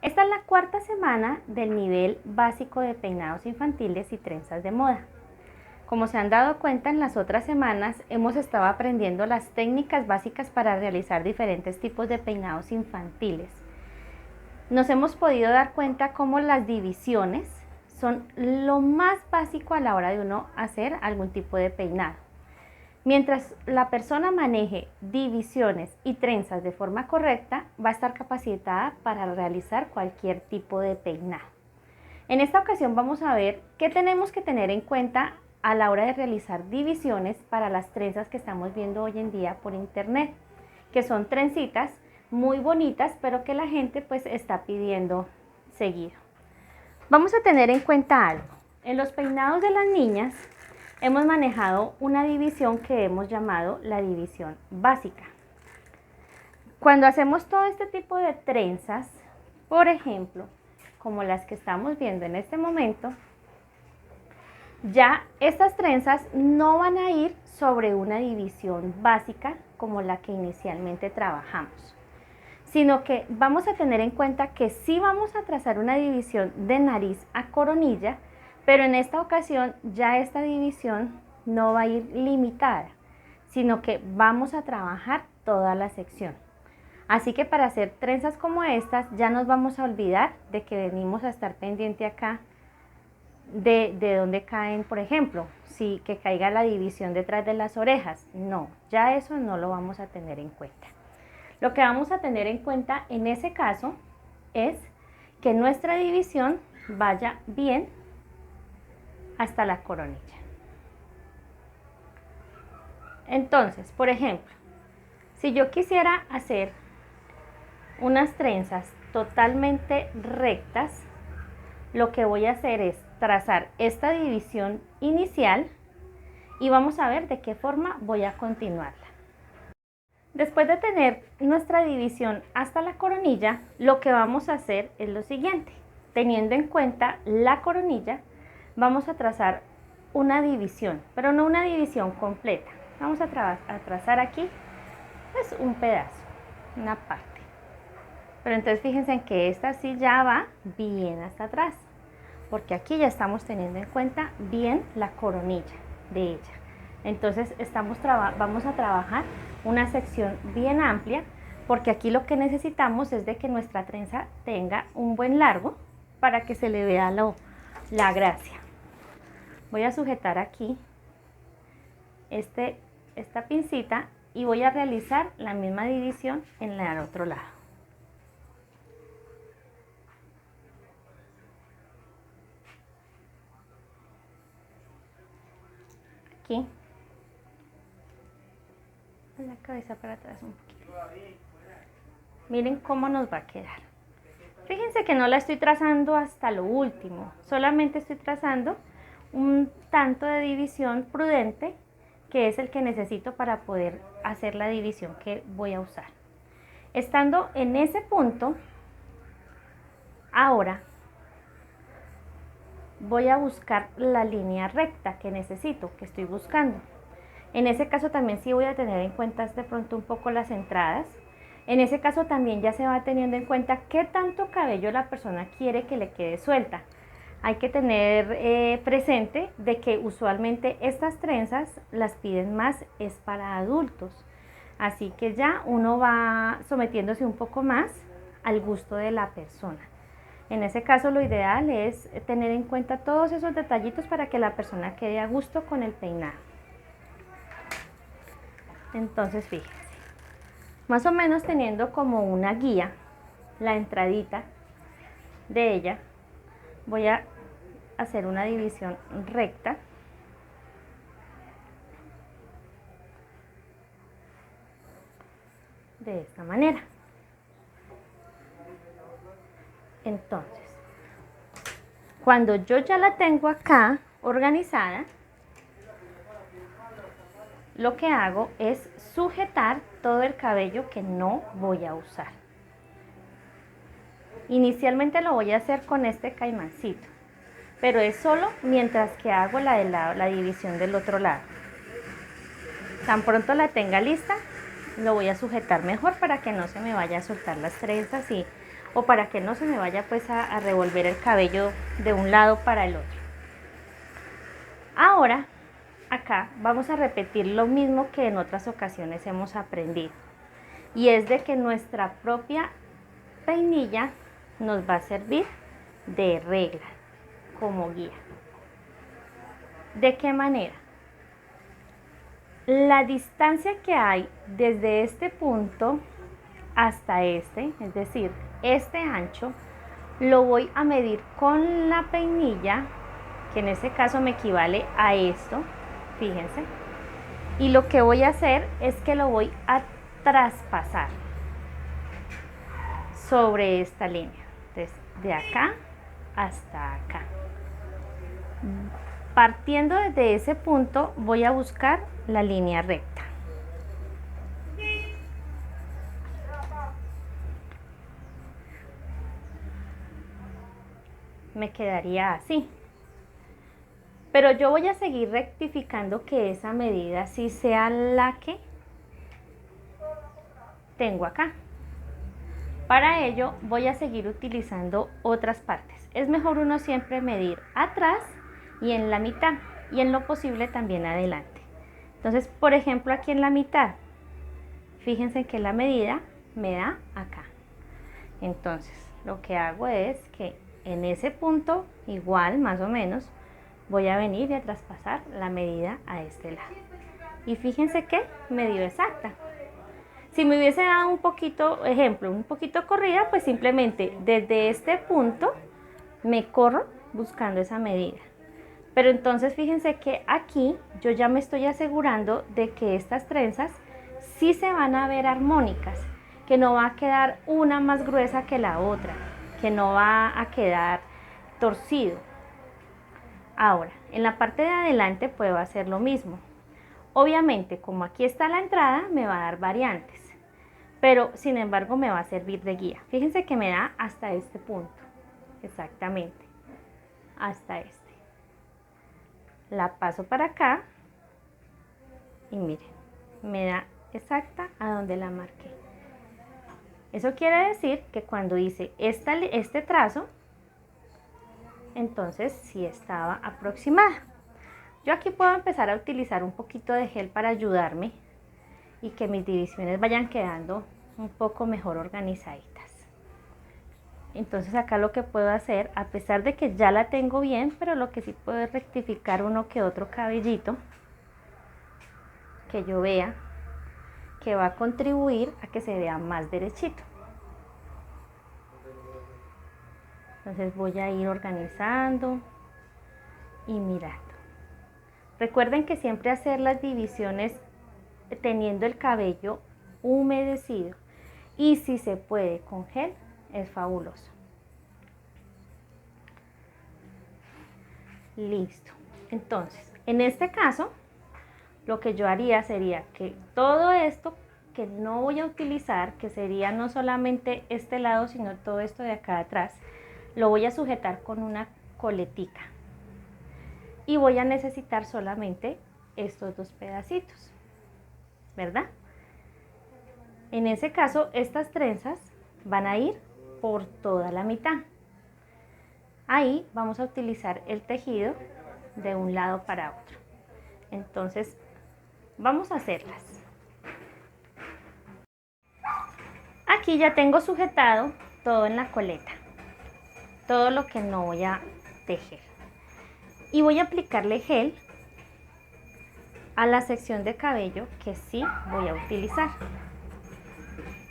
Esta es la cuarta semana del nivel básico de peinados infantiles y trenzas de moda. Como se han dado cuenta, en las otras semanas hemos estado aprendiendo las técnicas básicas para realizar diferentes tipos de peinados infantiles. Nos hemos podido dar cuenta cómo las divisiones son lo más básico a la hora de uno hacer algún tipo de peinado. Mientras la persona maneje divisiones y trenzas de forma correcta, va a estar capacitada para realizar cualquier tipo de peinado. En esta ocasión vamos a ver qué tenemos que tener en cuenta a la hora de realizar divisiones para las trenzas que estamos viendo hoy en día por internet, que son trencitas muy bonitas, pero que la gente pues está pidiendo seguido. Vamos a tener en cuenta algo. En los peinados de las niñas hemos manejado una división que hemos llamado la división básica. Cuando hacemos todo este tipo de trenzas, por ejemplo, como las que estamos viendo en este momento, ya estas trenzas no van a ir sobre una división básica como la que inicialmente trabajamos, sino que vamos a tener en cuenta que sí vamos a trazar una división de nariz a coronilla, pero en esta ocasión ya esta división no va a ir limitada, sino que vamos a trabajar toda la sección. Así que para hacer trenzas como estas ya nos vamos a olvidar de que venimos a estar pendiente acá de dónde caen, por ejemplo, si que caiga la división detrás de las orejas. No, ya eso no lo vamos a tener en cuenta. Lo que vamos a tener en cuenta en ese caso es que nuestra división vaya bien hasta la coronilla. Entonces, por ejemplo, si yo quisiera hacer unas trenzas totalmente rectas, lo que voy a hacer es trazar esta división inicial y vamos a ver de qué forma voy a continuarla. Después de tener nuestra división hasta la coronilla, lo que vamos a hacer es lo siguiente. Teniendo en cuenta la coronilla, vamos a trazar una división, pero no una división completa. Vamos a trazar aquí pues un pedazo, una parte. Pero entonces fíjense en que esta sí ya va bien hasta atrás, porque aquí ya estamos teniendo en cuenta bien la coronilla de ella. Entonces vamos a trabajar una sección bien amplia, porque aquí lo que necesitamos es de que nuestra trenza tenga un buen largo para que se le vea la gracia. Voy a sujetar aquí esta pincita y voy a realizar la misma división en el otro lado. Aquí, la cabeza para atrás un poquito. Miren cómo nos va a quedar. Fíjense que no la estoy trazando hasta lo último, solamente estoy trazando un tanto de división prudente, que es el que necesito para poder hacer la división que voy a usar. Estando en ese punto, ahora voy a buscar la línea recta que necesito, que estoy buscando. En ese caso también sí voy a tener en cuenta de pronto un poco las entradas. En ese caso también ya se va teniendo en cuenta qué tanto cabello la persona quiere que le quede suelta. Hay que tener presente de que usualmente estas trenzas las piden más es para adultos. Así que ya uno va sometiéndose un poco más al gusto de la persona. En ese caso lo ideal es tener en cuenta todos esos detallitos para que la persona quede a gusto con el peinado. Entonces fíjense, más o menos teniendo como una guía, la entradita de ella, voy a hacer una división recta. De esta manera. Entonces, cuando yo ya la tengo acá organizada, lo que hago es sujetar todo el cabello que no voy a usar. Inicialmente lo voy a hacer con este caimancito, pero es solo mientras que hago la división del otro lado. Tan pronto la tenga lista, lo voy a sujetar mejor para que no se me vaya a soltar las trenzas o para que no se me vaya pues a revolver el cabello de un lado para el otro. Ahora acá vamos a repetir lo mismo que en otras ocasiones hemos aprendido, y es de que nuestra propia peinilla nos va a servir de regla, como guía. ¿De qué manera? La distancia que hay desde este punto hasta este, es decir, este ancho, lo voy a medir con la peinilla, que en este caso me equivale a esto, fíjense, y lo que voy a hacer es que lo voy a traspasar sobre esta línea, entonces de acá hasta acá. Partiendo desde ese punto voy a buscar la línea recta. Me quedaría así. Pero yo voy a seguir rectificando que esa medida sí sea la que tengo acá. Para ello voy a seguir utilizando otras partes. Es mejor uno siempre medir atrás y en la mitad, y en lo posible también adelante. Entonces, por ejemplo, aquí en la mitad, fíjense que la medida me da acá. Entonces, lo que hago es que en ese punto, igual más o menos, voy a venir y a traspasar la medida a este lado. Y fíjense que me dio exacta. Si me hubiese dado un poquito, ejemplo, un poquito corrida, pues simplemente desde este punto me corro buscando esa medida. Pero entonces fíjense que aquí yo ya me estoy asegurando de que estas trenzas sí se van a ver armónicas, que no va a quedar una más gruesa que la otra, que no va a quedar torcido. Ahora, en la parte de adelante puedo hacer lo mismo. Obviamente, como aquí está la entrada, me va a dar variantes, pero sin embargo me va a servir de guía. Fíjense que me da hasta este punto, exactamente, hasta este. La paso para acá y miren, me da exacta a donde la marqué. Eso quiere decir que cuando hice este trazo, entonces sí estaba aproximada. Yo aquí puedo empezar a utilizar un poquito de gel para ayudarme y que mis divisiones vayan quedando un poco mejor organizaditas. Entonces acá lo que puedo hacer, a pesar de que ya la tengo bien, pero lo que sí puedo es rectificar uno que otro cabellito que yo vea que va a contribuir a que se vea más derechito. Entonces voy a ir organizando y mirando. Recuerden que siempre hacer las divisiones teniendo el cabello humedecido, y si se puede con gel, es fabuloso. Listo. Entonces, en este caso, lo que yo haría sería que todo esto que no voy a utilizar, que sería no solamente este lado, sino todo esto de acá atrás, lo voy a sujetar con una coletica. Y voy a necesitar solamente estos dos pedacitos, ¿verdad? En ese caso, estas trenzas van a ir por toda la mitad. Ahí vamos a utilizar el tejido de un lado para otro. Entonces, vamos a hacerlas. Aquí ya tengo sujetado todo en la coleta, todo lo que no voy a tejer. Y voy a aplicarle gel a la sección de cabello que sí voy a utilizar.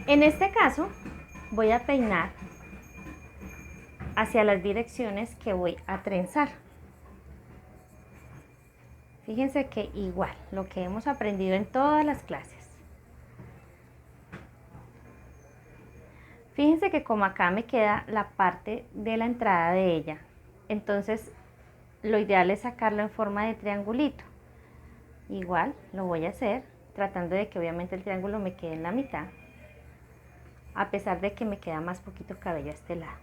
En este caso, voy a peinar hacia las direcciones que voy a trenzar. Fíjense que igual, lo que hemos aprendido en todas las clases. Fíjense que como acá me queda la parte de la entrada de ella, entonces lo ideal es sacarlo en forma de triangulito. Igual lo voy a hacer tratando de que obviamente el triángulo me quede en la mitad, a pesar de que me queda más poquito cabello a este lado.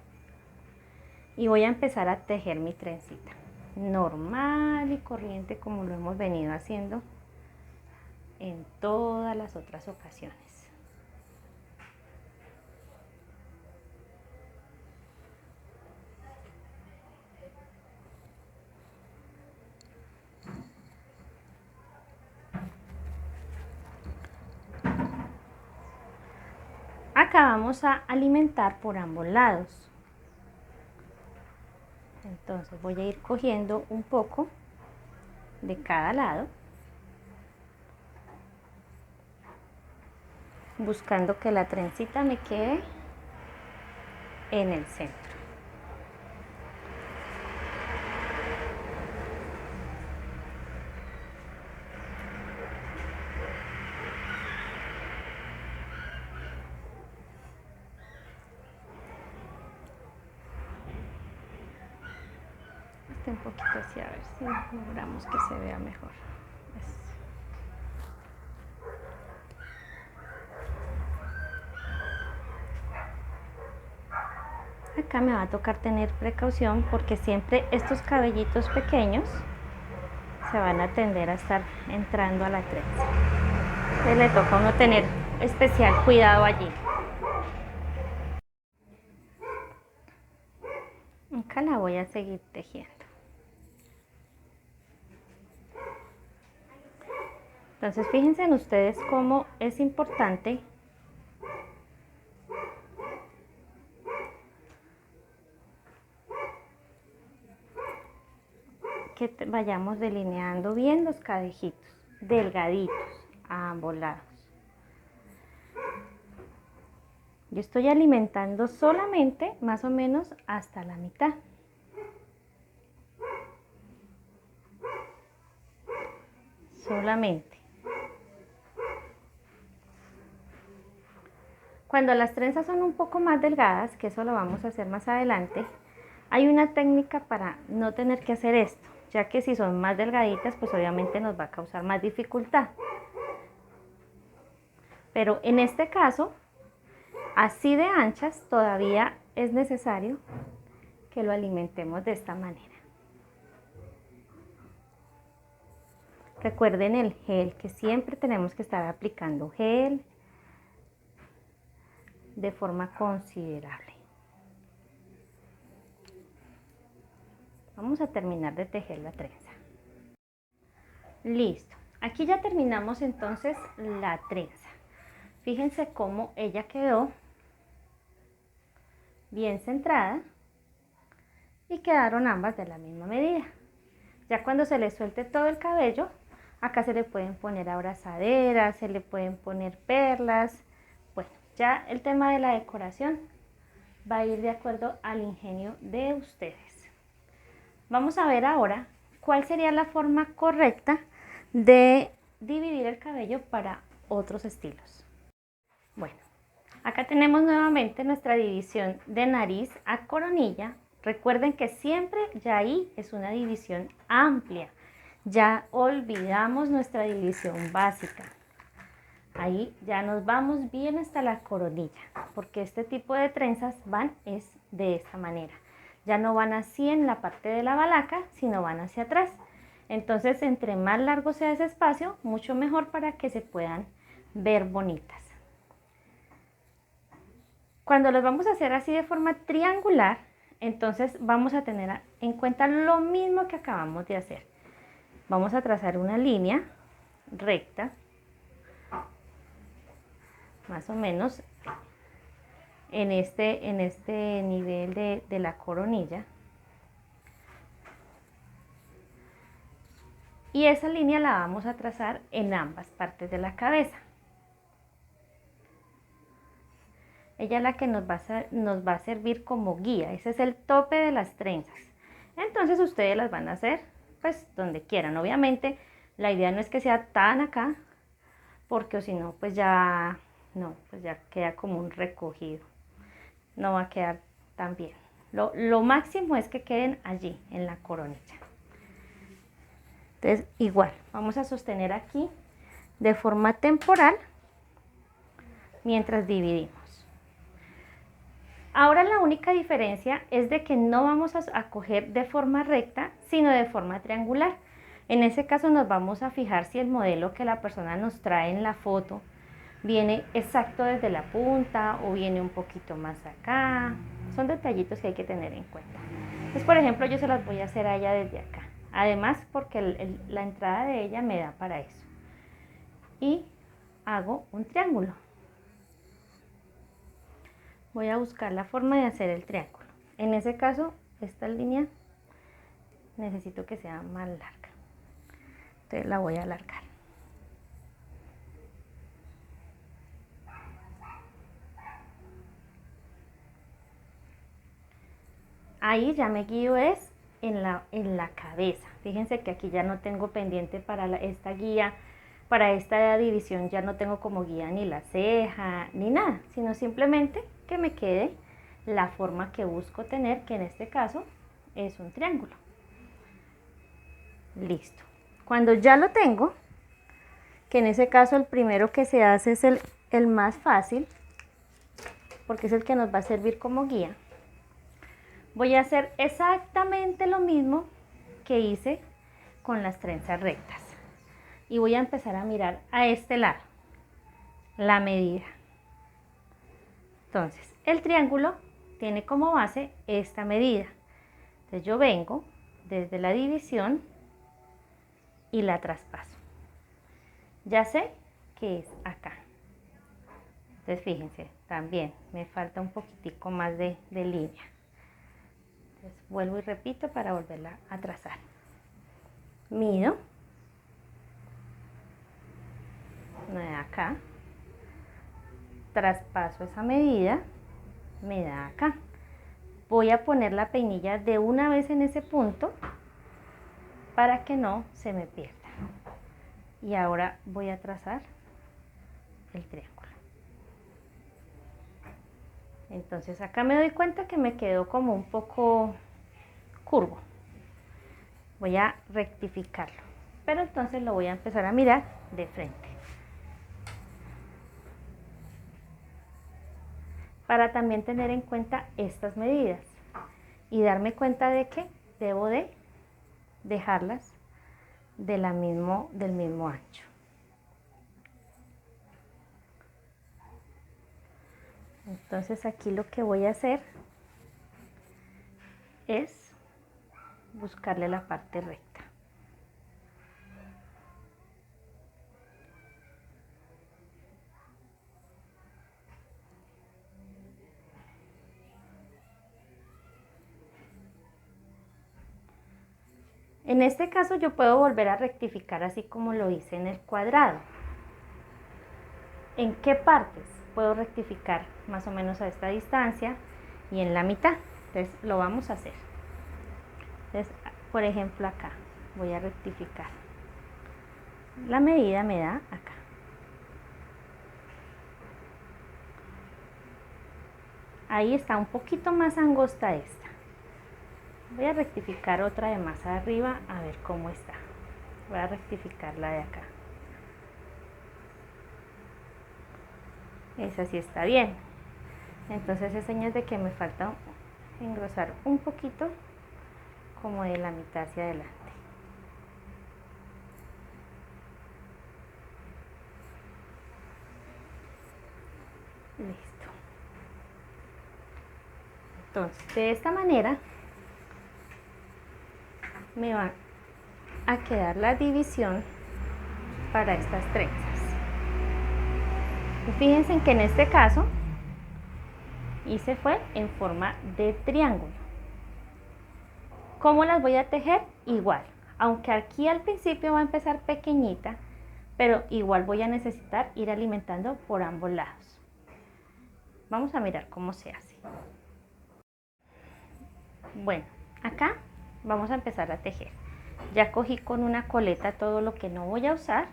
Y voy a empezar a tejer mi trencita, normal y corriente como lo hemos venido haciendo en todas las otras ocasiones. acá vamos a alimentar por ambos lados. Entonces voy a ir cogiendo un poco de cada lado, buscando que la trencita me quede en el centro. Un poquito así, a ver si logramos que se vea mejor. Acá me va a tocar tener precaución porque siempre estos cabellitos pequeños se van a tender a estar entrando a la trenza. Entonces le toca a uno tener especial cuidado allí. Acá la voy a seguir tejiendo. Entonces fíjense en ustedes cómo es importante que vayamos delineando bien los cadejitos, delgaditos a ambos lados. Yo estoy alimentando solamente más o menos hasta la mitad. Solamente. Cuando las trenzas son un poco más delgadas, que eso lo vamos a hacer más adelante, hay una técnica para no tener que hacer esto, ya que si son más delgaditas, pues obviamente nos va a causar más dificultad. Pero en este caso, así de anchas, todavía es necesario que lo alimentemos de esta manera. Recuerden el gel, que siempre tenemos que estar aplicando gel de forma considerable. Vamos a terminar de tejer la trenza. Listo. Aquí ya terminamos entonces la trenza. Fíjense cómo ella quedó bien centrada y quedaron ambas de la misma medida. Ya cuando se le suelte todo el cabello, acá se le pueden poner abrazaderas, se le pueden poner perlas. Bueno, ya el tema de la decoración va a ir de acuerdo al ingenio de ustedes. Vamos a ver ahora cuál sería la forma correcta de dividir el cabello para otros estilos. Bueno, acá tenemos nuevamente nuestra división de nariz a coronilla. Recuerden que siempre ya ahí es una división amplia. Ya olvidamos nuestra división básica. Ahí ya nos vamos bien hasta la coronilla, porque este tipo de trenzas van es de esta manera. Ya no van así en la parte de la balaca, sino van hacia atrás. Entonces, entre más largo sea ese espacio, mucho mejor para que se puedan ver bonitas. Cuando los vamos a hacer así de forma triangular, entonces vamos a tener en cuenta lo mismo que acabamos de hacer. Vamos a trazar una línea recta, más o menos en este nivel de la coronilla. Y esa línea la vamos a trazar en ambas partes de la cabeza. Ella es la que nos va a servir como guía. Ese es el tope de las trenzas. Entonces ustedes las van a hacer pues donde quieran. Obviamente la idea no es que sea tan acá, porque si no pues ya queda como un recogido. No va a quedar tan bien. Lo máximo es que queden allí en la coronilla. Entonces igual vamos a sostener aquí de forma temporal mientras dividimos. Ahora la única diferencia es de que no vamos a coger de forma recta, sino de forma triangular. En ese caso nos vamos a fijar si el modelo que la persona nos trae en la foto viene exacto desde la punta o viene un poquito más acá. Son detallitos que hay que tener en cuenta. Entonces, por ejemplo, yo se las voy a hacer a ella desde acá. Además, porque la entrada de ella me da para eso. Y hago un triángulo. voy a buscar la forma de hacer el triángulo. En ese caso, esta línea necesito que sea más larga. Entonces la voy a alargar. Ahí ya me guío es en la cabeza. Fíjense que aquí ya no tengo pendiente para esta guía, para esta división ya no tengo como guía ni la ceja ni nada, sino simplemente que me quede la forma que busco tener, que en este caso es un triángulo. Listo. Cuando ya lo tengo, que en ese caso el primero que se hace es el más fácil, porque es el que nos va a servir como guía. Voy a hacer exactamente lo mismo que hice con las trenzas rectas. Y voy a empezar a mirar a este lado, la medida. Entonces, el triángulo tiene como base esta medida. Entonces yo vengo desde la división y la traspaso. Ya sé que es acá. Entonces fíjense, también me falta un poquitico más de línea. Entonces vuelvo y repito para volverla a trazar. Mido. Me da acá. Traspaso esa medida. Me da acá. Voy a poner la peinilla de una vez en ese punto para que no se me pierda. Y ahora voy a trazar el triángulo. Entonces acá me doy cuenta que me quedó como un poco curvo. Voy a rectificarlo, pero entonces lo voy a empezar a mirar de frente. Para también tener en cuenta estas medidas y darme cuenta de que debo de dejarlas del mismo ancho. Entonces aquí lo que voy a hacer es buscarle la parte recta. En este caso yo puedo volver a rectificar así como lo hice en el cuadrado. ¿En qué partes puedo rectificar? Más o menos a esta distancia y en la mitad. Entonces lo vamos a hacer. Entonces, por ejemplo acá voy a rectificar. La medida me da acá. Ahí está un poquito más angosta esta. Voy a rectificar otra de más arriba a ver cómo está. Voy a rectificar la de acá. Esa sí está bien. Entonces es señal de que me falta engrosar un poquito como de la mitad hacia adelante. Listo. Entonces de esta manera me va a quedar la división para estas trenzas. Y fíjense en que en este caso hice fue en forma de triángulo. ¿Cómo las voy a tejer? Igual, aunque aquí al principio va a empezar pequeñita, pero igual voy a necesitar ir alimentando por ambos lados. Vamos a mirar cómo se hace. Bueno, acá vamos a empezar a tejer. Ya cogí con una coleta todo lo que no voy a usar.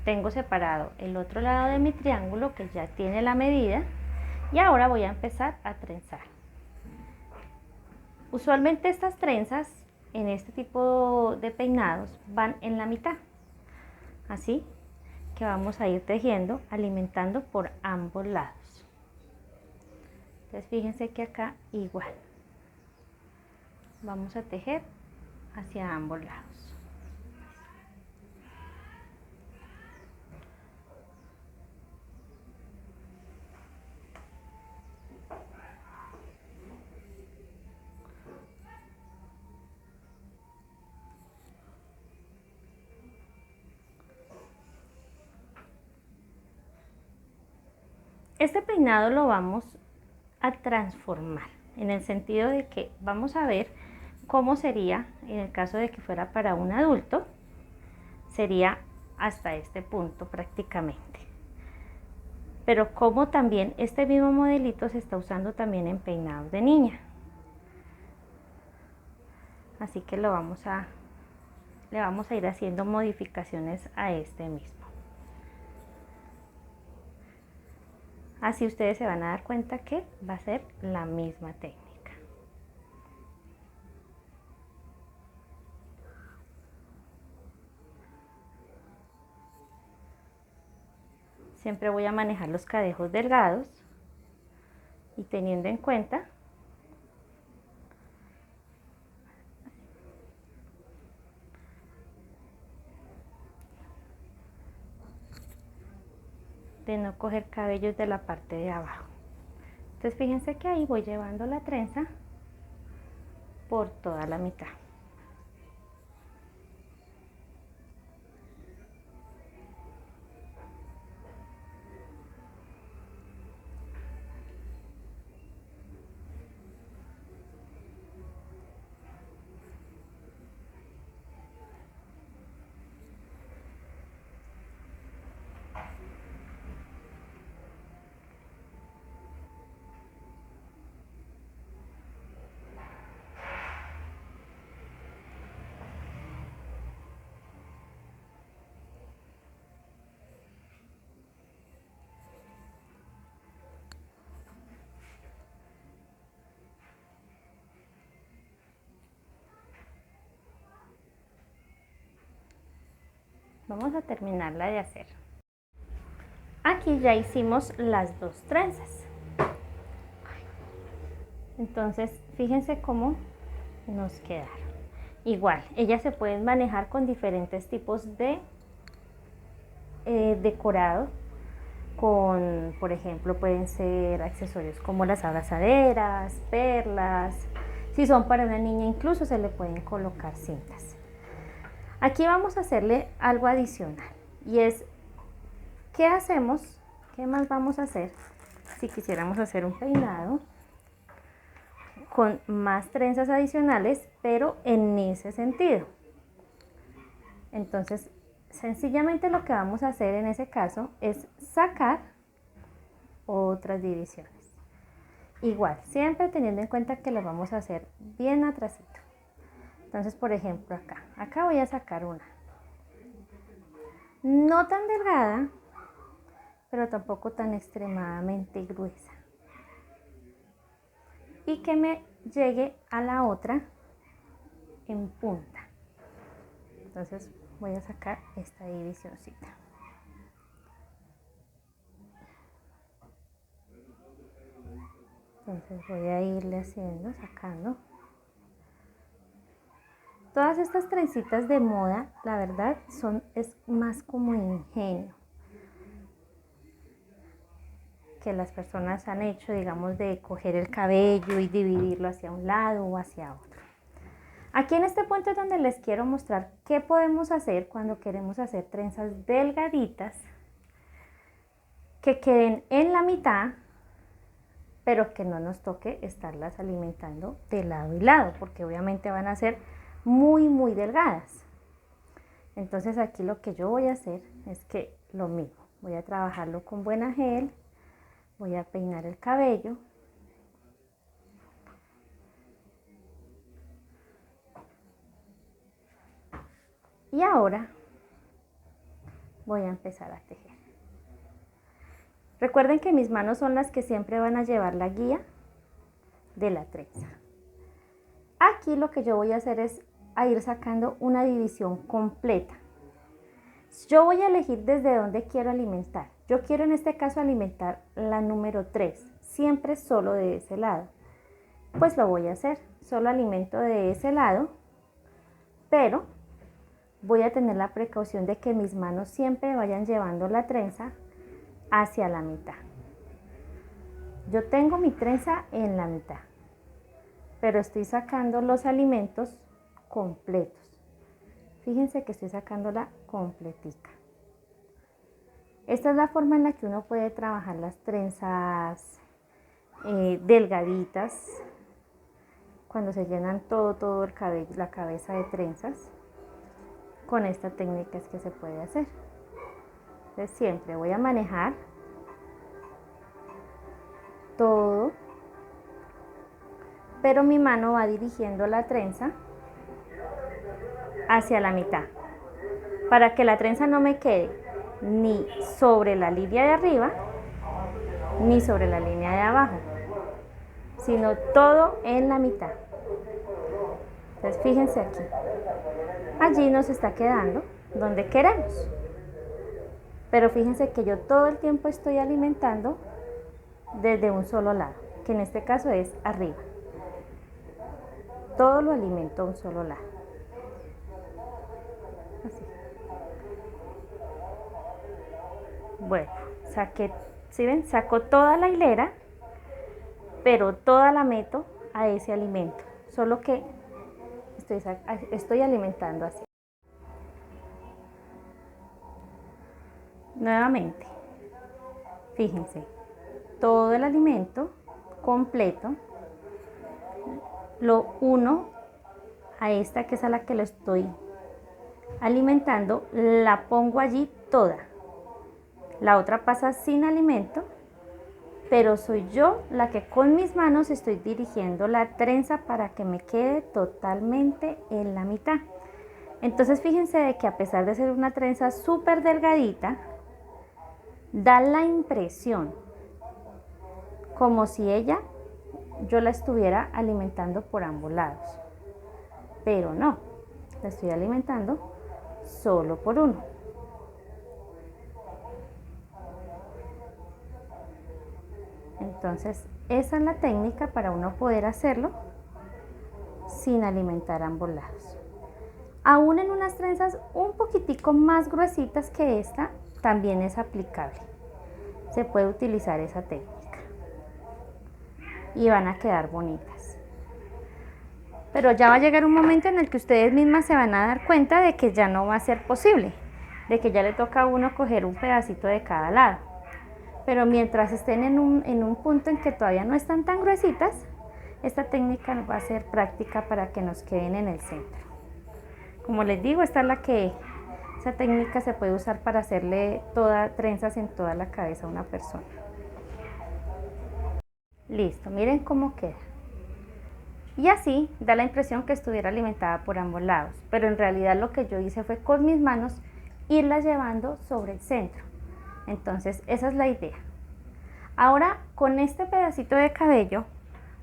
Tengo separado el otro lado de mi triángulo que ya tiene la medida y ahora voy a empezar a trenzar. Usualmente estas trenzas en este tipo de peinados van en la mitad, así que vamos a ir tejiendo, alimentando por ambos lados. Entonces fíjense que acá igual vamos a tejer hacia ambos lados. Este peinado lo vamos a transformar, en el sentido de que vamos a ver cómo sería, en el caso de que fuera para un adulto, sería hasta este punto prácticamente. Pero como también este mismo modelito se está usando también en peinados de niña. Así que le vamos a ir haciendo modificaciones a este mismo. Así ustedes se van a dar cuenta que va a ser la misma técnica. Siempre voy a manejar los cadejos delgados y teniendo en cuenta de no coger cabellos de la parte de abajo. Entonces fíjense que ahí voy llevando la trenza por toda la mitad. Vamos a terminarla de hacer. Aquí ya hicimos las dos trenzas. Entonces fíjense cómo nos quedaron. Igual, ellas se pueden manejar con diferentes tipos de decorado. Con, por ejemplo, pueden ser accesorios como las abrazaderas, perlas. Si son para una niña, incluso se le pueden colocar cintas. Aquí vamos a hacerle algo adicional y es, ¿qué hacemos? ¿Qué más vamos a hacer si quisiéramos hacer un peinado con más trenzas adicionales, pero en ese sentido? Entonces, sencillamente lo que vamos a hacer en ese caso es sacar otras divisiones. Igual, siempre teniendo en cuenta que lo vamos a hacer bien atrasito. Entonces, por ejemplo, acá voy a sacar una. No tan delgada, pero tampoco tan extremadamente gruesa. Y que me llegue a la otra en punta. Entonces voy a sacar esta divisioncita. Entonces voy a irle haciendo, sacando. Todas estas trencitas de moda, la verdad, es más como ingenio que las personas han hecho, digamos, de coger el cabello y dividirlo hacia un lado o hacia otro. Aquí en este punto es donde les quiero mostrar qué podemos hacer cuando queremos hacer trenzas delgaditas que queden en la mitad, pero que no nos toque estarlas alimentando de lado y lado, porque obviamente van a ser muy delgadas. Entonces aquí lo que yo voy a hacer es que lo mismo, voy a trabajarlo con buena gel, voy a peinar el cabello. Y ahora voy a empezar a tejer. Recuerden que mis manos son las que siempre van a llevar la guía de la trenza. Aquí lo que yo voy a hacer es a ir sacando una división completa. Yo voy a elegir desde dónde quiero alimentar. Yo quiero en este caso alimentar la número 3, siempre solo de ese lado. Pues lo voy a hacer, solo alimento de ese lado, pero voy a tener la precaución de que mis manos siempre vayan llevando la trenza hacia la mitad. Yo tengo mi trenza en la mitad, pero estoy sacando los alimentos completos. Fíjense que estoy sacándola completica. Esta es la forma en la que uno puede trabajar las trenzas delgaditas, cuando se llenan todo el cabello, la cabeza de trenzas. Con esta técnica es que se puede hacer. Entonces siempre voy a manejar todo, pero mi mano va dirigiendo la trenza hacia la mitad, para que la trenza no me quede ni sobre la línea de arriba ni sobre la línea de abajo, sino todo en la mitad. Entonces fíjense aquí, allí nos está quedando donde queremos, pero fíjense que yo todo el tiempo estoy alimentando desde un solo lado, que en este caso es arriba. Todo lo alimento a un solo lado. Así. Bueno, saqué, ¿sí ven? Saco toda la hilera, pero toda la meto a ese alimento, solo que estoy alimentando así. Nuevamente, fíjense, todo el alimento completo lo uno a esta que es a la que lo estoy alimentando, la pongo allí toda. La otra pasa sin alimento, pero soy yo la que con mis manos estoy dirigiendo la trenza para que me quede totalmente en la mitad. Entonces fíjense de que a pesar de ser una trenza súper delgadita, da la impresión como si yo la estuviera alimentando por ambos lados, pero no, la estoy alimentando solo por uno. Entonces esa es la técnica para uno poder hacerlo sin alimentar ambos lados. Aún en unas trenzas un poquitico más gruesitas que esta, también es aplicable. Se puede utilizar esa técnica y van a quedar bonitas. Pero ya va a llegar un momento en el que ustedes mismas se van a dar cuenta de que ya no va a ser posible, de que ya le toca a uno coger un pedacito de cada lado. Pero mientras estén en un punto en que todavía no están tan gruesitas, esta técnica va a ser práctica para que nos queden en el centro. Como les digo, esa técnica se puede usar para hacerle trenzas en toda la cabeza a una persona. Listo, miren cómo queda. Y así da la impresión que estuviera alimentada por ambos lados, pero en realidad lo que yo hice fue con mis manos irla llevando sobre el centro. Entonces esa es la idea. Ahora con este pedacito de cabello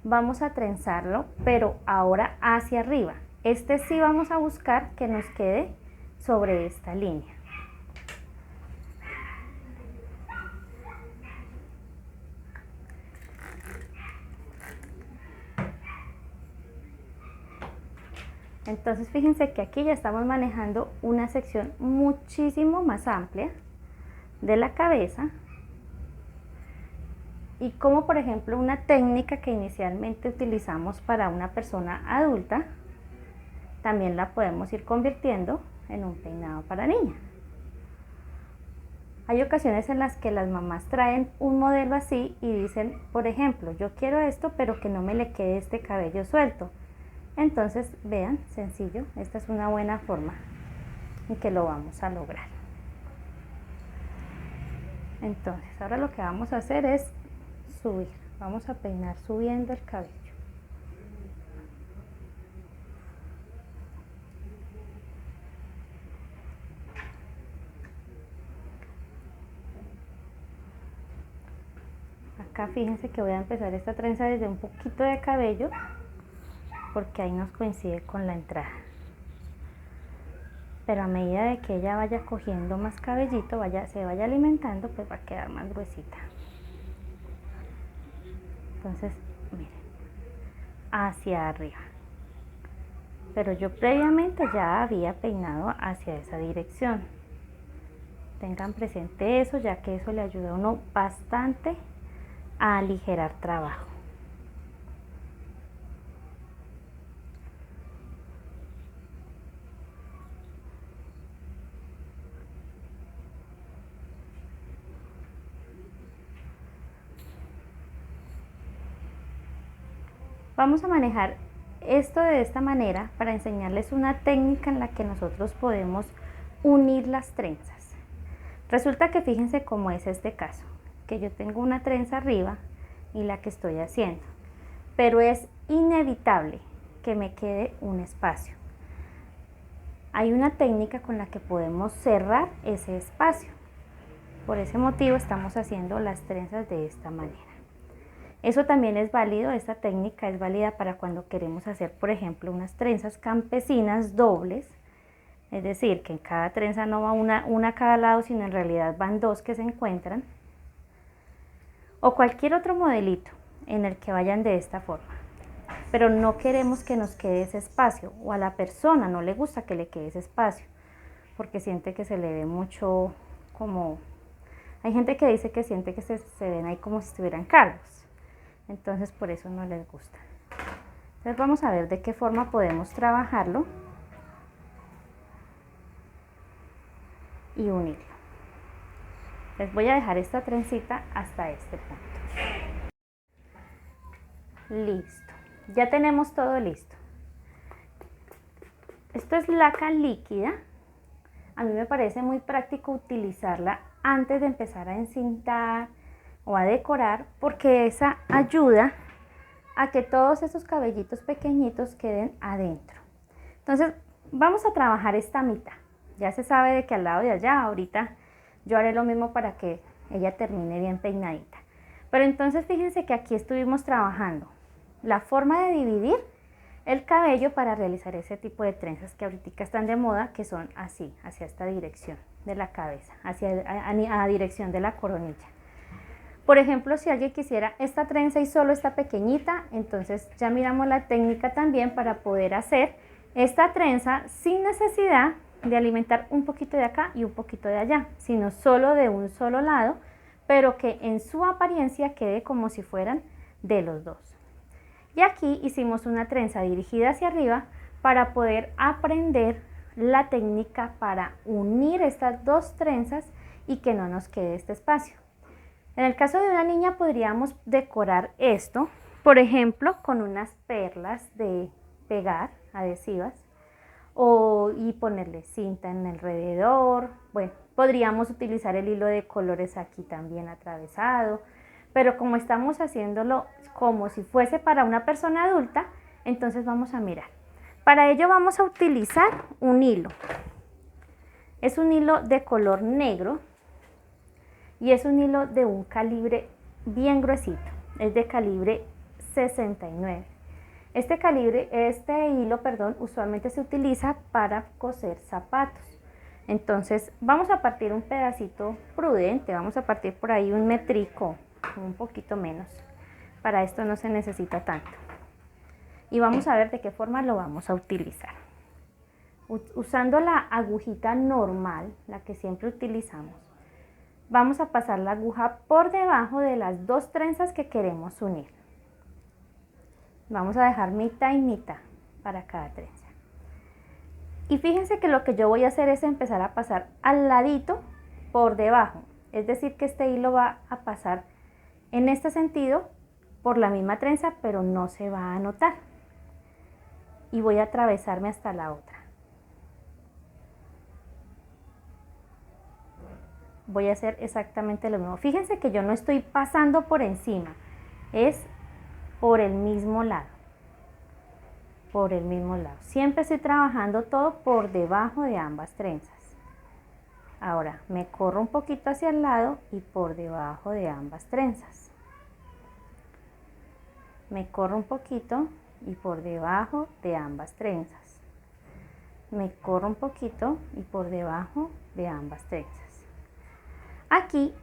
vamos a trenzarlo, pero ahora hacia arriba. Este sí vamos a buscar que nos quede sobre esta línea. Entonces fíjense que aquí ya estamos manejando una sección muchísimo más amplia de la cabeza, y como por ejemplo una técnica que inicialmente utilizamos para una persona adulta, también la podemos ir convirtiendo en un peinado para niña. Hay ocasiones en las que las mamás traen un modelo así y dicen, por ejemplo, yo quiero esto pero que no me le quede este cabello suelto. Entonces vean, sencillo, esta es una buena forma en que lo vamos a lograr. Entonces ahora lo que vamos a hacer es subir, vamos a peinar subiendo el cabello. Acá fíjense que voy a empezar esta trenza desde un poquito de cabello porque ahí nos coincide con la entrada, pero a medida de que ella vaya cogiendo más cabellito, se vaya alimentando, pues va a quedar más gruesita. Entonces miren, hacia arriba, pero yo previamente ya había peinado hacia esa dirección. Tengan presente eso, ya que eso le ayuda a uno bastante a aligerar trabajo. Vamos a manejar esto de esta manera para enseñarles una técnica en la que nosotros podemos unir las trenzas. Resulta que fíjense cómo es este caso, que yo tengo una trenza arriba y la que estoy haciendo, pero es inevitable que me quede un espacio. Hay una técnica con la que podemos cerrar ese espacio. Por ese motivo estamos haciendo las trenzas de esta manera. Eso también es válido, esta técnica es válida para cuando queremos hacer, por ejemplo, unas trenzas campesinas dobles, es decir, que en cada trenza no va una a cada lado, sino en realidad van dos que se encuentran, o cualquier otro modelito en el que vayan de esta forma. Pero no queremos que nos quede ese espacio, o a la persona no le gusta que le quede ese espacio, porque siente que se le ve mucho como... Hay gente que dice que siente que se ven ahí como si estuvieran calvos, entonces por eso no les gusta. Entonces vamos a ver de qué forma podemos trabajarlo y unirlo. Les voy a dejar esta trencita hasta este punto. Listo. Ya tenemos todo listo. Esto es laca líquida. A mí me parece muy práctico utilizarla antes de empezar a encintar o a decorar, porque esa ayuda a que todos esos cabellitos pequeñitos queden adentro. Entonces vamos a trabajar esta mitad. Ya se sabe de que al lado de allá, ahorita yo haré lo mismo para que ella termine bien peinadita. Pero entonces fíjense que aquí estuvimos trabajando la forma de dividir el cabello para realizar ese tipo de trenzas que ahorita están de moda, que son así, hacia esta dirección de la cabeza, hacia a dirección de la coronilla. Por ejemplo, si alguien quisiera esta trenza y solo esta pequeñita, entonces ya miramos la técnica también para poder hacer esta trenza sin necesidad de alimentar un poquito de acá y un poquito de allá, sino solo de un solo lado, pero que en su apariencia quede como si fueran de los dos. Y aquí hicimos una trenza dirigida hacia arriba para poder aprender la técnica para unir estas dos trenzas y que no nos quede este espacio. En el caso de una niña podríamos decorar esto, por ejemplo, con unas perlas de pegar adhesivas y ponerle cinta en alrededor. Bueno, podríamos utilizar el hilo de colores aquí también atravesado, pero como estamos haciéndolo como si fuese para una persona adulta, entonces vamos a mirar. Para ello vamos a utilizar un hilo. Es un hilo de color negro y es un hilo de un calibre bien gruesito, es de calibre 69. Este hilo, usualmente se utiliza para coser zapatos. Entonces vamos a partir un pedacito prudente, vamos a partir por ahí un metrico, un poquito menos. Para esto no se necesita tanto. Y vamos a ver de qué forma lo vamos a utilizar. Usando la agujita normal, la que siempre utilizamos, vamos a pasar la aguja por debajo de las dos trenzas que queremos unir. Vamos a dejar mitad y mitad para cada trenza. Y fíjense que lo que yo voy a hacer es empezar a pasar al ladito por debajo. Es decir, que este hilo va a pasar en este sentido por la misma trenza, pero no se va a notar. Y voy a atravesarme hasta la otra. Voy a hacer exactamente lo mismo. Fíjense que yo no estoy pasando por encima, es por el mismo lado. Por el mismo lado. Siempre estoy trabajando todo por debajo de ambas trenzas. Ahora me corro un poquito hacia el lado y por debajo de ambas trenzas. Me corro un poquito y por debajo de ambas trenzas. Me corro un poquito y por debajo de ambas trenzas. Aquí,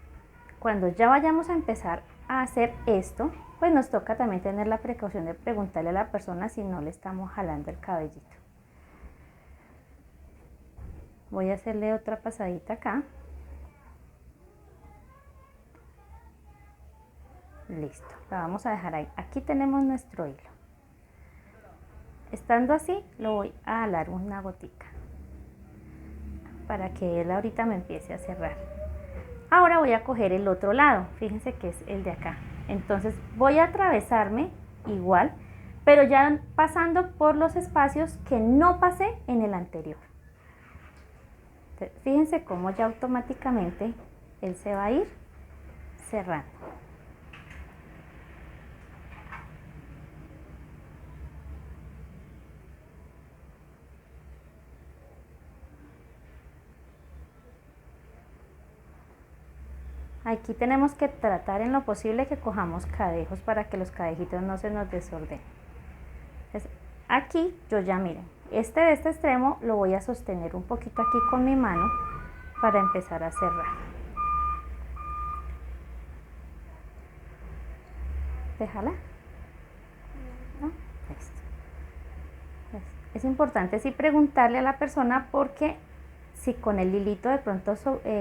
cuando ya vayamos a empezar a hacer esto, pues nos toca también tener la precaución de preguntarle a la persona si no le estamos jalando el cabellito. Voy a hacerle otra pasadita acá. Listo, la vamos a dejar ahí. Aquí tenemos nuestro hilo. Estando así, lo voy a alar una gotica para que él ahorita me empiece a cerrar. Ahora voy a coger el otro lado, fíjense que es el de acá. Entonces voy a atravesarme igual, pero ya pasando por los espacios que no pasé en el anterior. Entonces, fíjense cómo ya automáticamente él se va a ir cerrando. Aquí tenemos que tratar en lo posible que cojamos cadejos para que los cadejitos no se nos desordenen. Entonces, aquí yo ya miren, de este extremo lo voy a sostener un poquito aquí con mi mano para empezar a cerrar. Déjala. ¿No? Listo. Es importante sí preguntarle a la persona, porque si con el hilito de pronto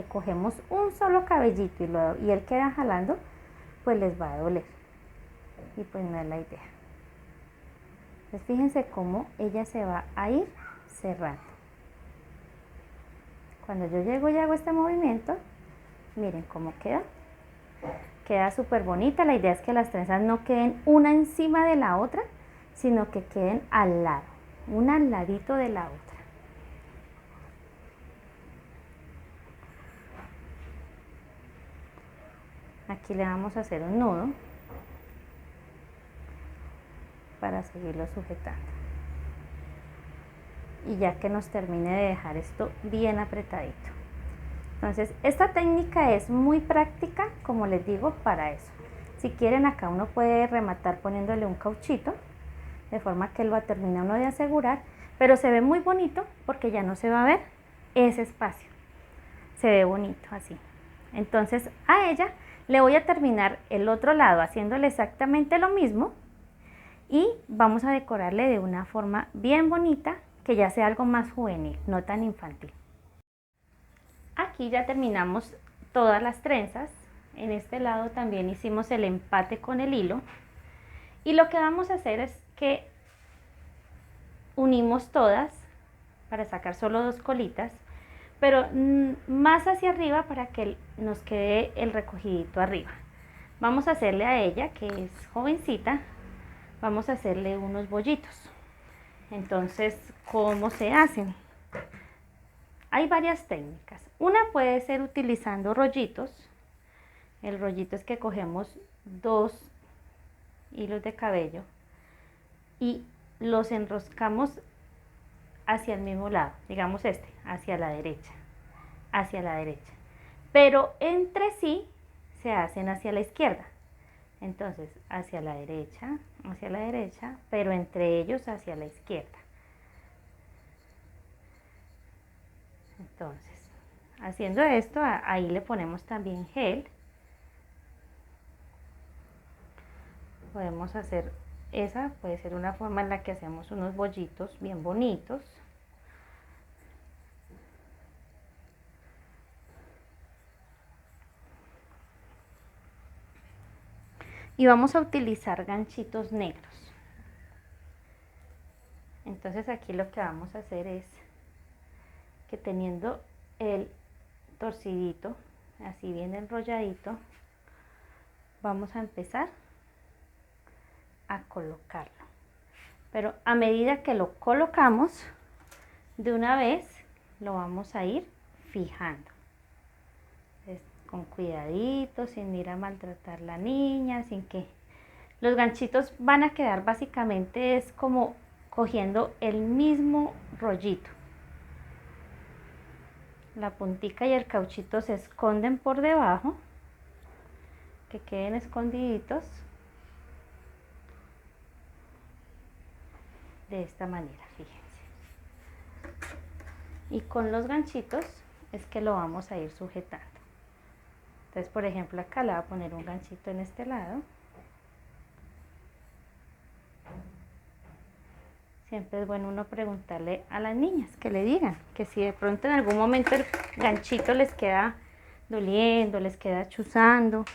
cogemos un solo cabellito y él queda jalando, pues les va a doler. Y pues no es la idea. Entonces fíjense cómo ella se va a ir cerrando. Cuando yo llego y hago este movimiento, miren cómo queda. Queda súper bonita. La idea es que las trenzas no queden una encima de la otra, sino que queden al lado, una al ladito de la otra. Aquí le vamos a hacer un nudo para seguirlo sujetando. Y ya que nos termine de dejar esto bien apretadito. Entonces, esta técnica es muy práctica, como les digo, para eso. Si quieren, acá uno puede rematar poniéndole un cauchito, de forma que lo termina uno de asegurar, pero se ve muy bonito porque ya no se va a ver ese espacio. Se ve bonito así. Entonces, a ella le voy a terminar el otro lado haciéndole exactamente lo mismo y vamos a decorarle de una forma bien bonita, que ya sea algo más juvenil, no tan infantil. Aquí ya terminamos todas las trenzas. En este lado también hicimos el empate con el hilo. Y lo que vamos a hacer es que unimos todas para sacar solo dos colitas, pero más hacia arriba para que nos quede el recogidito arriba. Vamos a hacerle a ella, que es jovencita, vamos a hacerle unos bollitos. Entonces, ¿cómo se hacen? Hay varias técnicas. Una puede ser utilizando rollitos. El rollito es que cogemos dos hilos de cabello y los enroscamos hacia el mismo lado, digamos hacia la derecha, pero entre sí se hacen hacia la izquierda. Entonces, hacia la derecha, pero entre ellos hacia la izquierda. Entonces, haciendo esto, ahí le ponemos también gel. Podemos hacer, esa puede ser una forma en la que hacemos unos bollitos bien bonitos. Y vamos a utilizar ganchitos negros. Entonces aquí lo que vamos a hacer es que, teniendo el torcidito así bien enrolladito, vamos a empezar a colocarlo. Pero a medida que lo colocamos, de una vez lo vamos a ir fijando. Con cuidadito, sin ir a maltratar a la niña, sin que los ganchitos van a quedar básicamente es como cogiendo el mismo rollito. La puntica y el cauchito se esconden por debajo, que queden escondiditos de esta manera, fíjense. Y con los ganchitos es que lo vamos a ir sujetando. Entonces, por ejemplo, acá le voy a poner un ganchito en este lado. Siempre es bueno uno preguntarle a las niñas que le digan, que si de pronto en algún momento el ganchito les queda doliendo, les queda chuzando,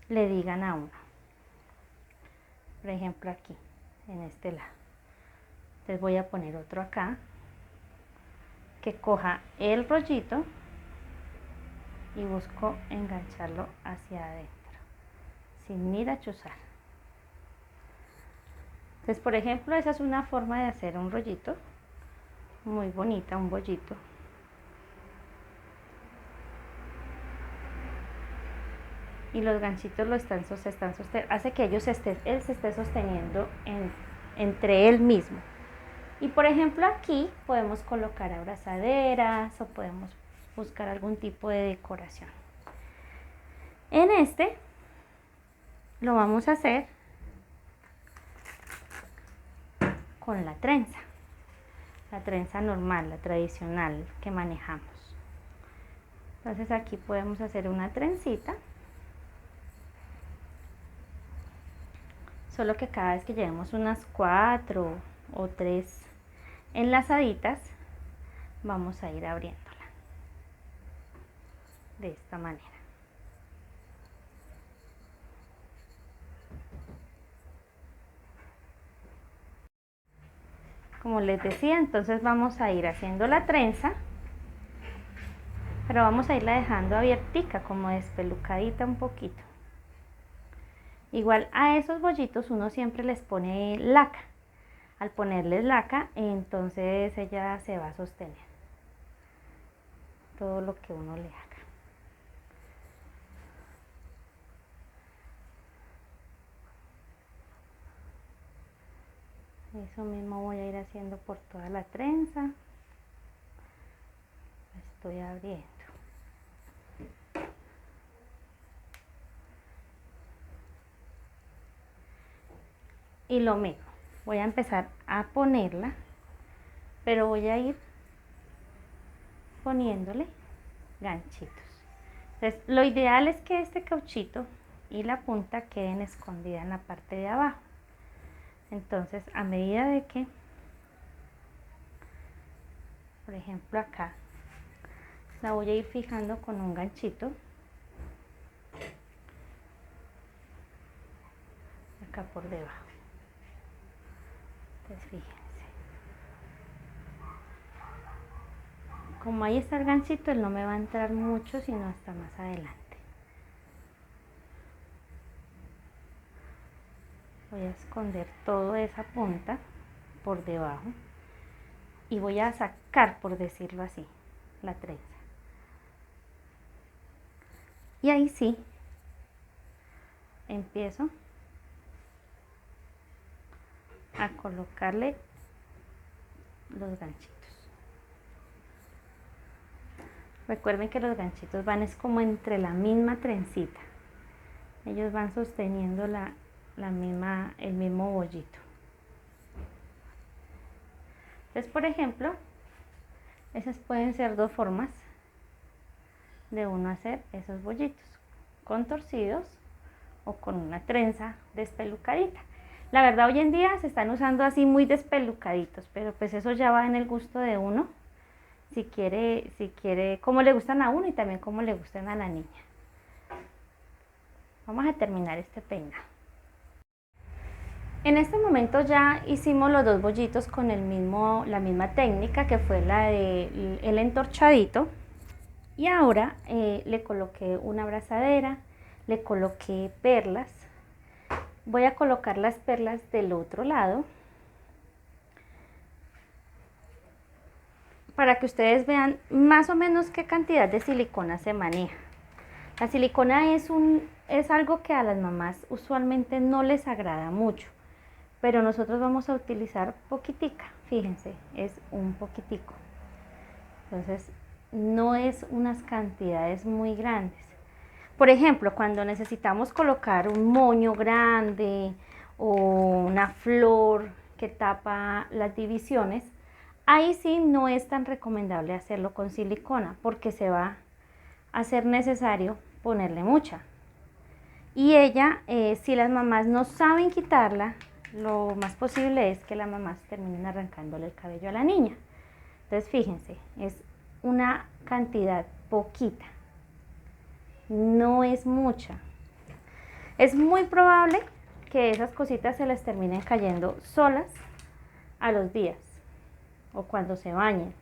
le digan a uno. Por ejemplo, aquí, en este lado. Entonces voy a poner otro acá, que coja el rollito y busco engancharlo hacia adentro, sin ir a chuzar. Entonces, por ejemplo, esa es una forma de hacer un rollito, muy bonita, un bollito. Y los ganchitos se están sosteniendo, hace que él se esté sosteniendo entre él mismo. Y por ejemplo aquí podemos colocar abrazaderas o podemos buscar algún tipo de decoración. En este lo vamos a hacer con la trenza normal, la tradicional que manejamos. Entonces aquí podemos hacer una trencita, solo que cada vez que llevemos unas 4 o 3 enlazaditas, vamos a ir abriéndola de esta manera. Como les decía, entonces vamos a ir haciendo la trenza, pero vamos a irla dejando abiertica, como despelucadita un poquito. Igual a esos bollitos uno siempre les pone laca. Al ponerles laca, entonces ella se va a sostener todo lo que uno le haga. Eso mismo voy a ir haciendo por toda la trenza. Estoy abriendo. Y lo mismo, voy a empezar a ponerla, pero voy a ir poniéndole ganchitos. Entonces, lo ideal es que este cauchito y la punta queden escondidas en la parte de abajo. Entonces, a medida de que, por ejemplo acá, la voy a ir fijando con un ganchito. Acá por debajo. Entonces, fíjense. Como ahí está el ganchito, él no me va a entrar mucho, sino hasta más adelante. Voy a esconder toda esa punta por debajo y voy a sacar, por decirlo así, la trenza. Y ahí sí, empiezo a colocarle los ganchitos. Recuerden que los ganchitos van es como entre la misma trencita. Ellos van sosteniendo el mismo bollito. Entonces, por ejemplo, esas pueden ser dos formas de uno hacer esos bollitos, con torcidos o con una trenza despelucadita. La verdad, hoy en día se están usando así muy despelucaditos, pero pues eso ya va en el gusto de uno. Si quiere, cómo le gustan a uno y también cómo le gustan a la niña. Vamos a terminar este peinado. En este momento ya hicimos los dos bollitos con la misma técnica, que fue la del entorchadito. Y ahora le coloqué una abrazadera, le coloqué perlas. Voy a colocar las perlas del otro lado, para que ustedes vean más o menos qué cantidad de silicona se maneja. La silicona es algo que a las mamás usualmente no les agrada mucho, pero nosotros vamos a utilizar poquitica, fíjense, es un poquitico. Entonces, no es unas cantidades muy grandes. Por ejemplo, cuando necesitamos colocar un moño grande o una flor que tapa las divisiones, ahí sí no es tan recomendable hacerlo con silicona, porque se va a hacer necesario ponerle mucha. Y ella, si las mamás no saben quitarla, lo más posible es que las mamás terminen arrancándole el cabello a la niña. Entonces, fíjense, es una cantidad poquita, no es mucha. Es muy probable que esas cositas se les terminen cayendo solas a los días o cuando se bañen.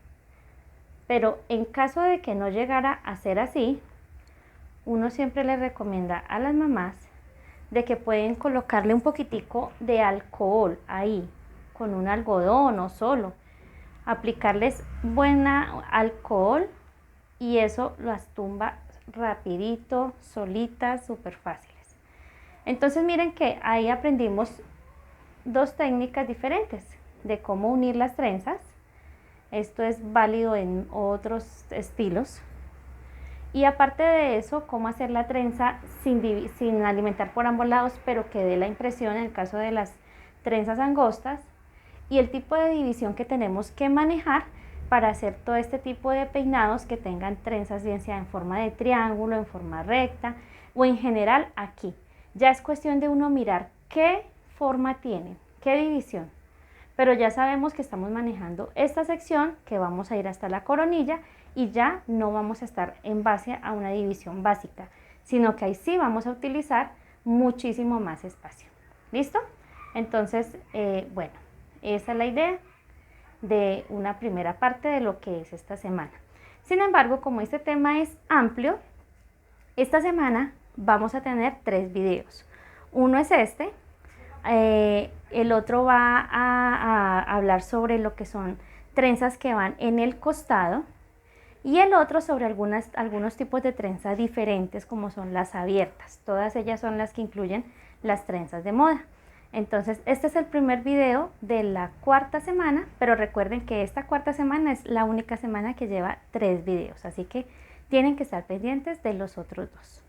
Pero en caso de que no llegara a ser así, uno siempre les recomienda a las mamás de que pueden colocarle un poquitico de alcohol ahí, con un algodón o solo, aplicarles buena alcohol y eso las tumba rapidito, solitas, súper fáciles. Entonces miren que ahí aprendimos dos técnicas diferentes de cómo unir las trenzas. Esto es válido en otros estilos. Y aparte de eso, cómo hacer la trenza sin alimentar por ambos lados, pero que dé la impresión en el caso de las trenzas angostas. Y el tipo de división que tenemos que manejar para hacer todo este tipo de peinados que tengan trenzas, bien sea en forma de triángulo, en forma recta o en general aquí. Ya es cuestión de uno mirar qué forma tiene, qué división. Pero ya sabemos que estamos manejando esta sección, que vamos a ir hasta la coronilla y ya no vamos a estar en base a una división básica, sino que ahí sí vamos a utilizar muchísimo más espacio. ¿Listo? Entonces, bueno, esa es la idea de una primera parte de lo que es esta semana. Sin embargo, como este tema es amplio, esta semana vamos a tener 3 videos. Uno es este, el otro va a hablar sobre lo que son trenzas que van en el costado y el otro sobre algunos tipos de trenzas diferentes como son las abiertas. Todas ellas son las que incluyen las trenzas de moda. Entonces este es el primer video de la cuarta semana, pero recuerden que esta cuarta semana es la única semana que lleva 3 videos, así que tienen que estar pendientes de los otros 2.